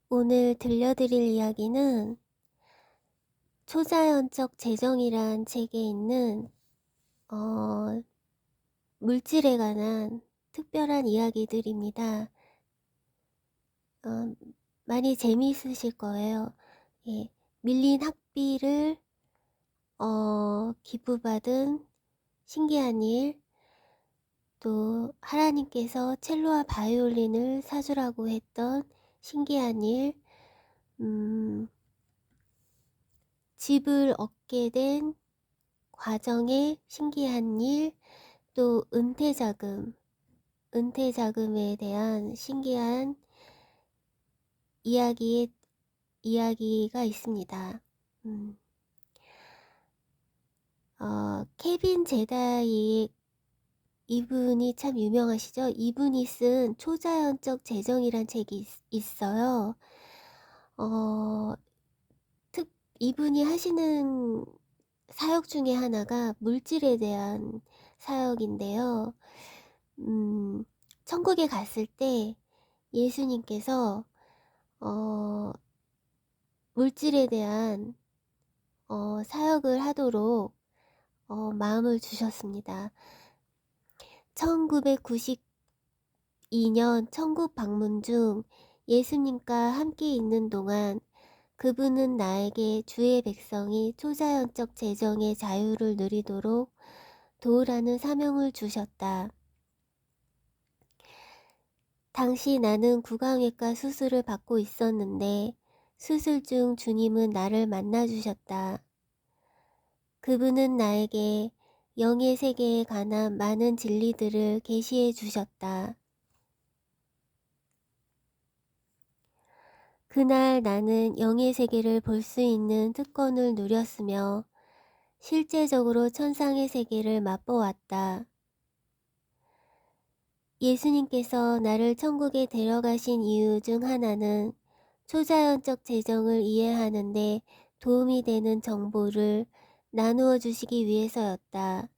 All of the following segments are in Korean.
오늘 들려드릴 이야기는 초자연적 재정이란 책에 있는 어, 물질에 관한 특별한 이야기들입니다. 어, 많이 재미있으실 거예요. 예, 밀린 학비를 기부받은 신기한 일, 또 하나님께서 첼로와 바이올린을 사주라고 했던 신기한 일, 집을 얻게 된 과정의 신기한 일, 또 은퇴자금에 대한 신기한 이야기가 있습니다. 케빈 제다이, 이분이 참 유명하시죠? 이분이 쓴 초자연적 재정이란 책이 있어요. 이분이 하시는 사역 중에 하나가 물질에 대한 사역인데요. 천국에 갔을 때 예수님께서 물질에 대한 사역을 하도록 마음을 주셨습니다. 1992년 천국 방문 중 예수님과 함께 있는 동안 그분은 나에게 주의 백성이 초자연적 재정의 자유를 누리도록 도우라는 사명을 주셨다. 당시 나는 구강외과 수술을 받고 있었는데 수술 중 주님은 나를 만나주셨다. 그분은 나에게 영의 세계에 관한 많은 진리들을 계시해 주셨다. 그날 나는 영의 세계를 볼 수 있는 특권을 누렸으며 실제적으로 천상의 세계를 맛보았다. 예수님께서 나를 천국에 데려가신 이유 중 하나는 초자연적 재정을 이해하는 데 도움이 되는 정보를 나누어 주시기 위해서였다.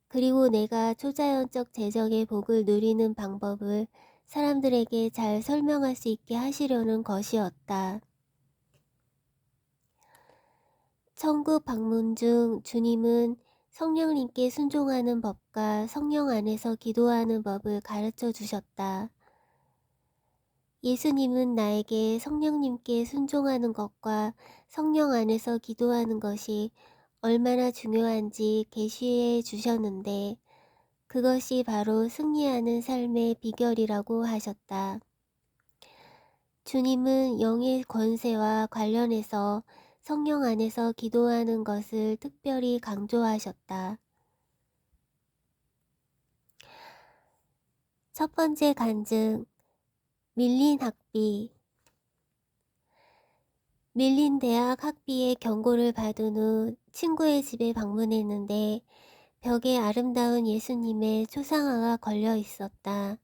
그리고 내가 초자연적 재정의 복을 누리는 방법을 사람들에게 잘 설명할 수 있게 하시려는 것이었다. 천국 방문 중 주님은 성령님께 순종하는 법과 성령 안에서 기도하는 법을 가르쳐 주셨다. 예수님은 나에게 성령님께 순종하는 것과 성령 안에서 기도하는 것이 얼마나 중요한지 계시해 주셨는데 그것이 바로 승리하는 삶의 비결이라고 하셨다. 주님은 영의 권세와 관련해서 성령 안에서 기도하는 것을 특별히 강조하셨다. 첫 번째 간증, 밀린 학비. 밀린 대학 학비의 경고를 받은 후 친구의 집에 방문했는데 벽에 아름다운 예수님의 초상화가 걸려 있었다.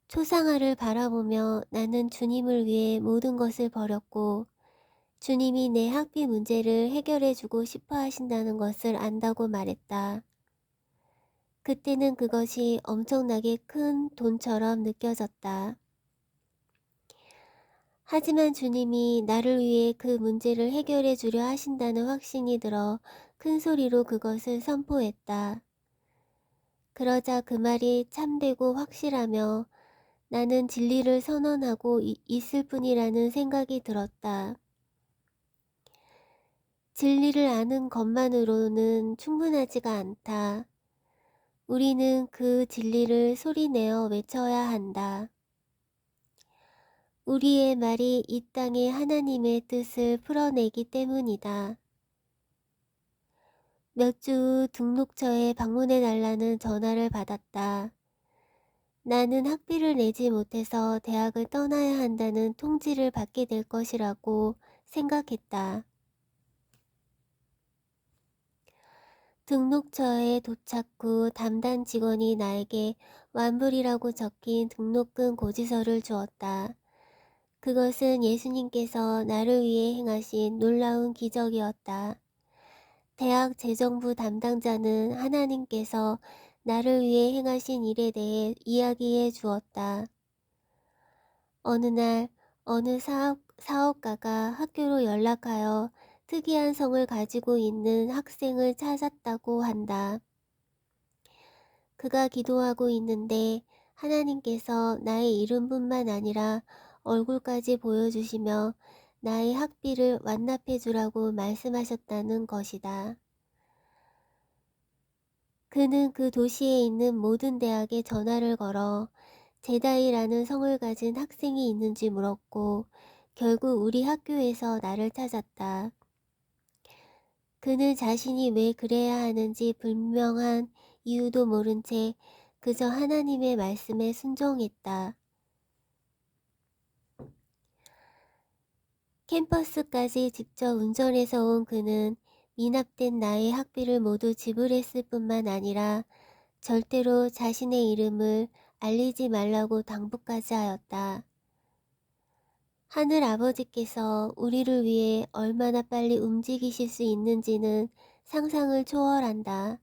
초상화를 바라보며 나는 주님을 위해 모든 것을 버렸고 주님이 내 학비 문제를 해결해 주고 싶어 하신다는 것을 안다고 말했다. 그때는 그것이 엄청나게 큰 돈처럼 느껴졌다. 하지만 주님이 나를 위해 그 문제를 해결해 주려 하신다는 확신이 들어 큰 소리로 그것을 선포했다. 그러자 그 말이 참되고 확실하며 나는 진리를 선언하고 있을 뿐이라는 생각이 들었다. 진리를 아는 것만으로는 충분하지가 않다. 우리는 그 진리를 소리내어 외쳐야 한다. 우리의 말이 이 땅에 하나님의 뜻을 풀어내기 때문이다. 몇 주 후 등록처에 방문해 달라는 전화를 받았다. 나는 학비를 내지 못해서 대학을 떠나야 한다는 통지를 받게 될 것이라고 생각했다. 등록처에 도착 후 담당 직원이 나에게 완불이라고 적힌 등록금 고지서를 주었다. 그것은 예수님께서 나를 위해 행하신 놀라운 기적이었다. 대학 재정부 담당자는 하나님께서 나를 위해 행하신 일에 대해 이야기해 주었다. 어느 날 어느 사업가가 학교로 연락하여 특이한 성을 가지고 있는 학생을 찾았다고 한다. 그가 기도하고 있는데 하나님께서 나의 이름뿐만 아니라 얼굴까지 보여주시며 나의 학비를 완납해 주라고 말씀하셨다는 것이다. 그는 그 도시에 있는 모든 대학에 전화를 걸어 제다이라는 성을 가진 학생이 있는지 물었고 결국 우리 학교에서 나를 찾았다. 그는 자신이 왜 그래야 하는지 분명한 이유도 모른 채 그저 하나님의 말씀에 순종했다. 캠퍼스까지 직접 운전해서 온 그는 미납된 나의 학비를 모두 지불했을 뿐만 아니라 절대로 자신의 이름을 알리지 말라고 당부까지 하였다. 하늘 아버지께서 우리를 위해 얼마나 빨리 움직이실 수 있는지는 상상을 초월한다.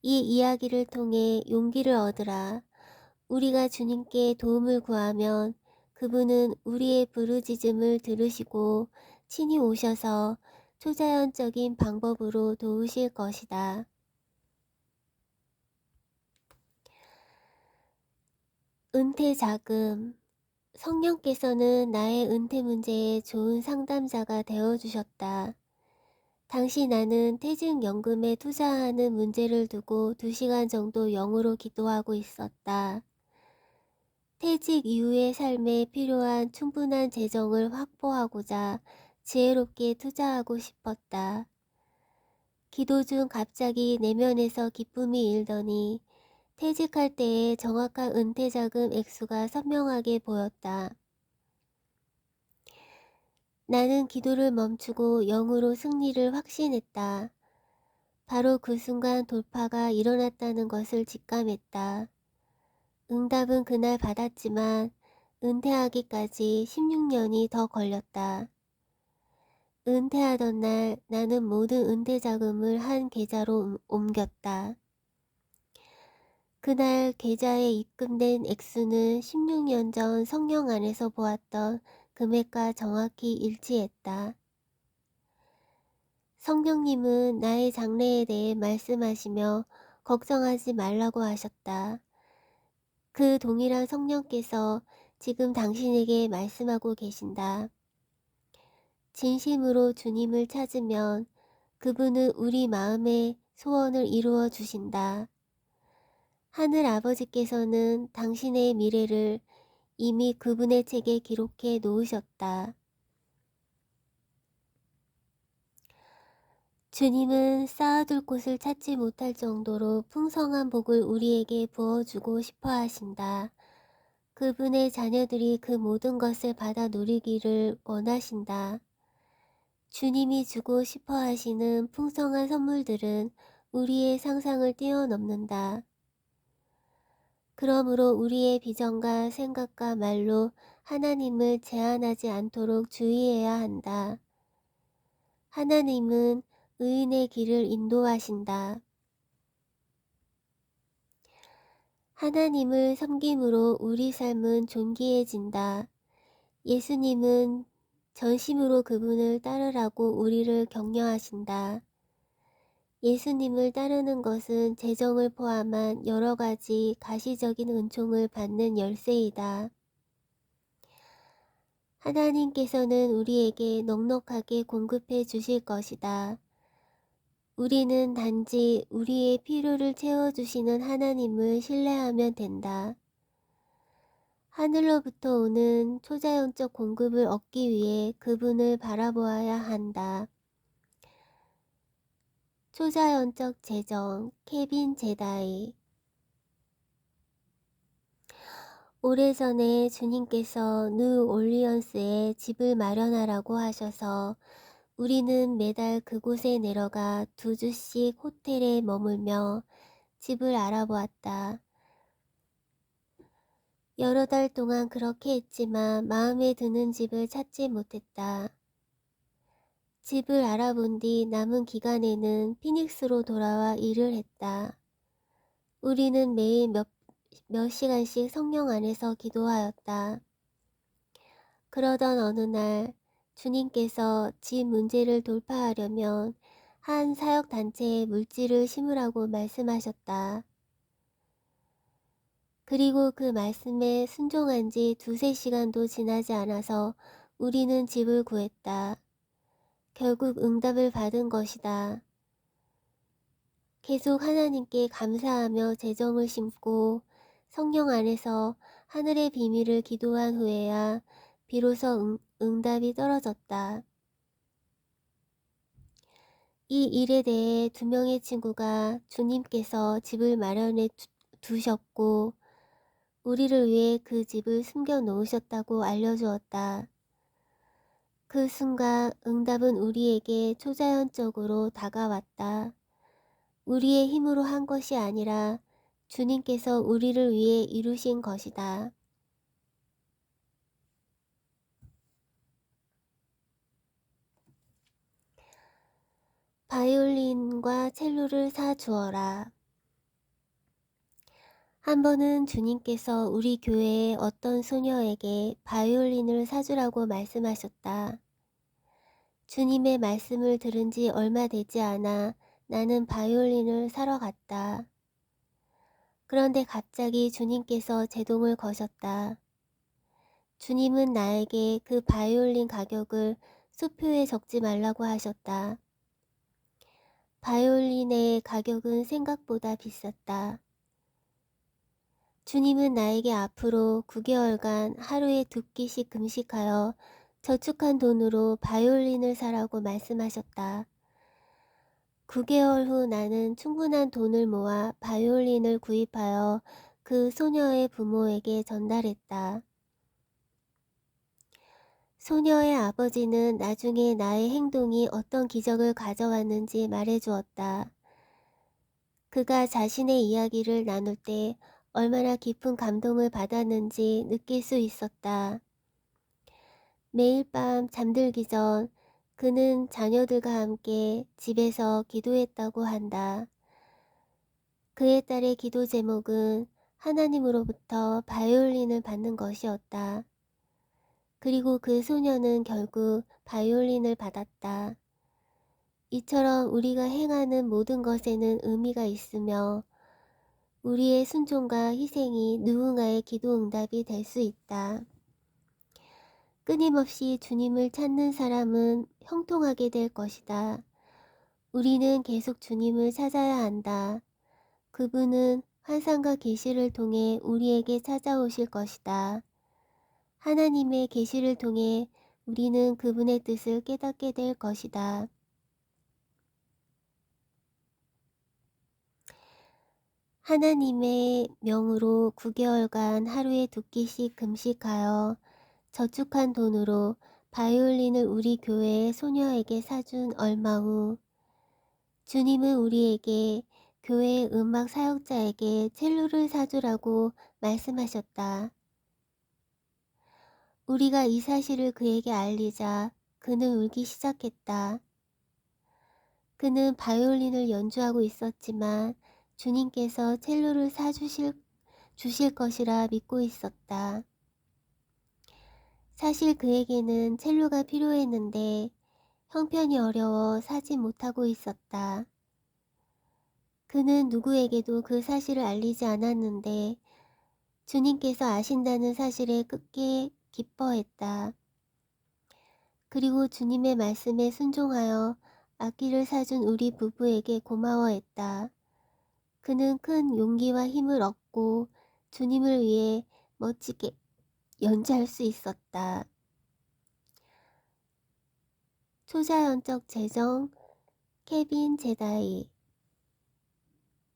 이 이야기를 통해 용기를 얻으라. 우리가 주님께 도움을 구하면 그분은 우리의 부르짖음을 들으시고 친히 오셔서 초자연적인 방법으로 도우실 것이다. 은퇴 자금. 성령께서는 나의 은퇴 문제에 좋은 상담자가 되어주셨다. 당시 나는 퇴직연금에 투자하는 문제를 두고 2시간 정도 영으로 기도하고 있었다. 퇴직 이후의 삶에 필요한 충분한 재정을 확보하고자 지혜롭게 투자하고 싶었다. 기도 중 갑자기 내면에서 기쁨이 일더니 퇴직할 때의 정확한 은퇴자금 액수가 선명하게 보였다. 나는 기도를 멈추고 영으로 승리를 확신했다. 바로 그 순간 돌파가 일어났다는 것을 직감했다. 응답은 그날 받았지만 은퇴하기까지 16년이 더 걸렸다. 은퇴하던 날 나는 모든 은퇴 자금을 한 계좌로 옮겼다. 그날 계좌에 입금된 액수는 16년 전 성령 안에서 보았던 금액과 정확히 일치했다. 성령님은 나의 장래에 대해 말씀하시며 걱정하지 말라고 하셨다. 그 동일한 성령께서 지금 당신에게 말씀하고 계신다. 진심으로 주님을 찾으면 그분은 우리 마음의 소원을 이루어 주신다. 하늘 아버지께서는 당신의 미래를 이미 그분의 책에 기록해 놓으셨다. 주님은 쌓아둘 곳을 찾지 못할 정도로 풍성한 복을 우리에게 부어주고 싶어 하신다. 그분의 자녀들이 그 모든 것을 받아 누리기를 원하신다. 주님이 주고 싶어 하시는 풍성한 선물들은 우리의 상상을 뛰어넘는다. 그러므로 우리의 비전과 생각과 말로 하나님을 제한하지 않도록 주의해야 한다. 하나님은 의인의 길을 인도하신다. 하나님을 섬김으로 우리 삶은 존귀해진다. 예수님은 전심으로 그분을 따르라고 우리를 격려하신다. 예수님을 따르는 것은 재정을 포함한 여러 가지 가시적인 은총을 받는 열쇠이다. 하나님께서는 우리에게 넉넉하게 공급해 주실 것이다. 우리는 단지 우리의 필요를 채워주시는 하나님을 신뢰하면 된다. 하늘로부터 오는 초자연적 공급을 얻기 위해 그분을 바라보아야 한다. 초자연적 재정, 케빈 제다이. 오래전에 주님께서 뉴올리언스에 집을 마련하라고 하셔서 우리는 매달 그곳에 내려가 2주씩 호텔에 머물며 집을 알아보았다. 여러 달 동안 그렇게 했지만 마음에 드는 집을 찾지 못했다. 집을 알아본 뒤 남은 기간에는 피닉스로 돌아와 일을 했다. 우리는 매일 몇 시간씩 성령 안에서 기도하였다. 그러던 어느 날 주님께서 집 문제를 돌파하려면 한 사역단체에 물질을 심으라고 말씀하셨다. 그리고 그 말씀에 순종한 지 두세 시간도 지나지 않아서 우리는 집을 구했다. 결국 응답을 받은 것이다. 계속 하나님께 감사하며 재정을 심고 성령 안에서 하늘의 비밀을 기도한 후에야 비로소 응답이 떨어졌다. 이 일에 대해 두 명의 친구가 주님께서 집을 마련해 두셨고 우리를 위해 그 집을 숨겨 놓으셨다고 알려주었다. 그 순간 응답은 우리에게 초자연적으로 다가왔다. 우리의 힘으로 한 것이 아니라 주님께서 우리를 위해 이루신 것이다. 바이올린과 첼로를 사주어라. 한 번은 주님께서 우리 교회의 어떤 소녀에게 바이올린을 사주라고 말씀하셨다. 주님의 말씀을 들은 지 얼마 되지 않아 나는 바이올린을 사러 갔다. 그런데 갑자기 주님께서 제동을 거셨다. 주님은 나에게 그 바이올린 가격을 수표에 적지 말라고 하셨다. 바이올린의 가격은 생각보다 비쌌다. 주님은 나에게 앞으로 9개월간 하루에 2끼씩 금식하여 저축한 돈으로 바이올린을 사라고 말씀하셨다. 9개월 후 나는 충분한 돈을 모아 바이올린을 구입하여 그 소녀의 부모에게 전달했다. 소녀의 아버지는 나중에 나의 행동이 어떤 기적을 가져왔는지 말해주었다. 그가 자신의 이야기를 나눌 때 얼마나 깊은 감동을 받았는지 느낄 수 있었다. 매일 밤 잠들기 전 그는 자녀들과 함께 집에서 기도했다고 한다. 그의 딸의 기도 제목은 하나님으로부터 바이올린을 받는 것이었다. 그리고 그 소녀는 결국 바이올린을 받았다. 이처럼 우리가 행하는 모든 것에는 의미가 있으며 우리의 순종과 희생이 누군가의 기도 응답이 될 수 있다. 끊임없이 주님을 찾는 사람은 형통하게 될 것이다. 우리는 계속 주님을 찾아야 한다. 그분은 환상과 계시를 통해 우리에게 찾아오실 것이다. 하나님의 계시를 통해 우리는 그분의 뜻을 깨닫게 될 것이다. 하나님의 명으로 9개월간 하루에 2끼씩 금식하여 저축한 돈으로 바이올린을 우리 교회의 소녀에게 사준 얼마 후 주님은 우리에게 교회의 음악 사역자에게 첼로를 사주라고 말씀하셨다. 우리가 이 사실을 그에게 알리자 그는 울기 시작했다. 그는 바이올린을 연주하고 있었지만 주님께서 첼로를 주실 것이라 믿고 있었다. 사실 그에게는 첼로가 필요했는데 형편이 어려워 사지 못하고 있었다. 그는 누구에게도 그 사실을 알리지 않았는데 주님께서 아신다는 사실에 크게 기뻐했다. 그리고 주님의 말씀에 순종하여 악기를 사준 우리 부부에게 고마워했다. 그는 큰 용기와 힘을 얻고 주님을 위해 멋지게 연주할 수 있었다. 초자연적 재정 케빈 제다이